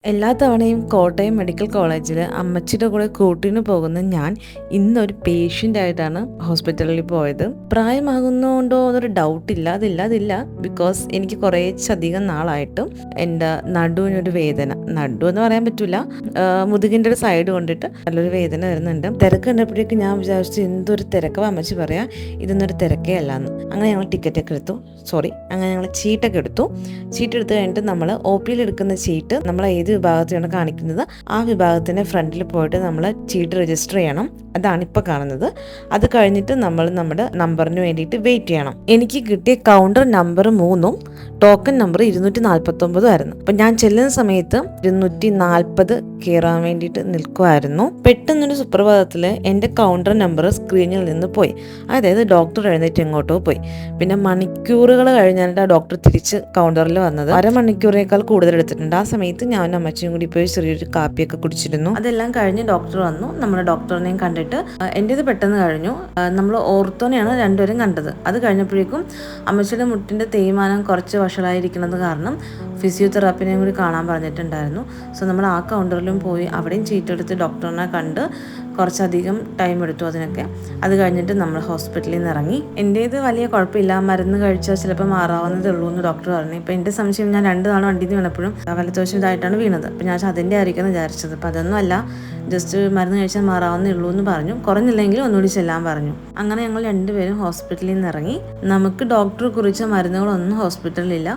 എല്ലാ തവണയും കോട്ടയം മെഡിക്കൽ കോളേജിൽ അമ്മച്ചിയുടെ കൂടെ കൂട്ടിന് പോകുന്ന ഞാൻ ഇന്നൊരു പേഷ്യൻ്റായിട്ടാണ് ഹോസ്പിറ്റലിൽ പോയത്. പ്രായമാകുന്നതുകൊണ്ടോ എന്നൊരു ഡൗട്ടില്ല, അതില്ല. ബിക്കോസ് എനിക്ക് കുറേയധികം നാളായിട്ടും എൻ്റെ നടുവിനൊരു വേദന, നടു എന്ന് പറയാൻ പറ്റില്ല, മുതുകിൻ്റെ ഒരു സൈഡ് കൊണ്ടിട്ട് നല്ലൊരു വേദന വരുന്നുണ്ട്. തിരക്ക് കണ്ടപ്പോഴേക്കും ഞാൻ വിചാരിച്ചു എന്തൊരു തിരക്കോ, അമ്മച്ചി പറയാം ഇതൊന്നൊരു തിരക്കേ അല്ലാന്ന്. അങ്ങനെ ഞങ്ങൾ ടിക്കറ്റൊക്കെ എടുത്തു, അങ്ങനെ ഞങ്ങൾ ചീട്ടൊക്കെ എടുത്തു. ചീട്ട് എടുത്ത് കഴിഞ്ഞിട്ട് നമ്മൾ ഒ പിയിൽ എടുക്കുന്ന ചീട്ട് നമ്മൾ ഏത് വിഭാഗത്തിലാണ് കാണിക്കുന്നത് ആ വിഭാഗത്തിന്റെ ഫ്രണ്ടിൽ പോയിട്ട് നമ്മൾ ചീട്ട് രജിസ്റ്റർ ചെയ്യണം. അതാണ് ഇപ്പോൾ കാണുന്നത്. അത് കഴിഞ്ഞിട്ട് നമ്മൾ നമ്മുടെ നമ്പറിന് വേണ്ടിയിട്ട് വെയിറ്റ് ചെയ്യണം. എനിക്ക് കിട്ടിയ കൗണ്ടർ നമ്പർ 3 ടോക്കൺ നമ്പർ 249 ആയിരുന്നു. അപ്പം ഞാൻ ചെല്ലുന്ന സമയത്ത് 240 കയറാൻ വേണ്ടിയിട്ട് നിൽക്കുമായിരുന്നു. പെട്ടെന്നൊരു സുപ്രഭാതത്തിൽ എൻ്റെ കൗണ്ടർ നമ്പർ സ്ക്രീനിൽ നിന്ന് പോയി. അതായത് ഡോക്ടർ എഴുന്നേറ്റ് എങ്ങോട്ടോ പോയി. പിന്നെ മണിക്കൂറുകൾ കഴിഞ്ഞാണ് ഡോക്ടർ തിരിച്ച് കൗണ്ടറിൽ വന്നത്. അരമണിക്കൂറിനേക്കാൾ കൂടുതൽ എടുത്തിട്ടുണ്ട്. ആ സമയത്ത് ഞാൻ അമ്മച്ചിയും കൂടി പോയി ചെറിയൊരു കാപ്പിയൊക്കെ കുടിച്ചിരുന്നു. അതെല്ലാം കഴിഞ്ഞ് ഡോക്ടർ വന്നു. നമ്മുടെ ഡോക്ടറിനെയും കണ്ടിട്ട് എൻ്റേത് പെട്ടെന്ന് കഴിഞ്ഞു. നമ്മൾ ഓർത്തോനെയാണ് രണ്ടുപേരും കണ്ടത്. അത് കഴിഞ്ഞപ്പോഴേക്കും അമ്മച്ചിയുടെ മുട്ടിൻ്റെ തേയ്മാനം കുറച്ച് വഷളായിരിക്കുന്നത് കാരണം ഫിസിയോതെറാപ്പിനെയും കൂടി കാണാൻ പറഞ്ഞിട്ടുണ്ടായിരുന്നു. സോ നമ്മൾ ആ കൗണ്ടറിലും പോയി അവിടെയും ചീട്ടെടുത്ത് ഡോക്ടറിനെ കണ്ട് കുറച്ചധികം ടൈം എടുത്തു അതിനൊക്കെ. അത് കഴിഞ്ഞിട്ട് നമ്മൾ ഹോസ്പിറ്റലിൽ നിന്ന് ഇറങ്ങി. എൻ്റേത് വലിയ കുഴപ്പമില്ല, മരുന്ന് കഴിച്ചാൽ ചിലപ്പോൾ മാറാവുന്നതേ ഉള്ളൂ എന്ന് ഡോക്ടർ പറഞ്ഞു. ഇപ്പം എൻ്റെ സംശയം, ഞാൻ 2 തവണ വണ്ടിയിൽ നിന്ന് വീണപ്പോഴും വലത്തോശം ഇതായിട്ടാണ് വീണത്. അപ്പം ഞാൻ അതിൻ്റെ ആയിരിക്കും വിചാരിച്ചത്. അപ്പം അതൊന്നും അല്ല, ജസ്റ്റ് മരുന്ന് കഴിച്ചാൽ മാറാവുന്നേ ഉള്ളൂ എന്ന് പറഞ്ഞു. കുറഞ്ഞില്ലെങ്കിൽ ഒന്നുകൂടി ചെല്ലാൻ പറഞ്ഞു. അങ്ങനെ ഞങ്ങൾ രണ്ടുപേരും ഹോസ്പിറ്റലിൽ നിന്ന് ഇറങ്ങി. നമുക്ക് ഡോക്ടർ കുറിച്ച മരുന്നുകളൊന്നും ഹോസ്പിറ്റലിലില്ല,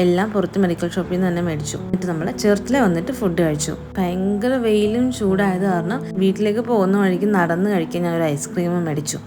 എല്ലാം പുറത്ത് മെഡിക്കൽ ഷോപ്പിൽ നിന്ന് തന്നെ മേടിച്ചു. എന്നിട്ട് നമ്മൾ ചേർത്തിലെ വന്നിട്ട് ഫുഡ് കഴിച്ചു. ഭയങ്കര വെയിലും ചൂടായത് കാരണം വീട്ടിലേക്ക് പോകുന്ന വഴിക്ക് നടന്ന് കഴിക്കാൻ ഞാൻ ഒരു ഐസ്ക്രീമും മേടിച്ചു.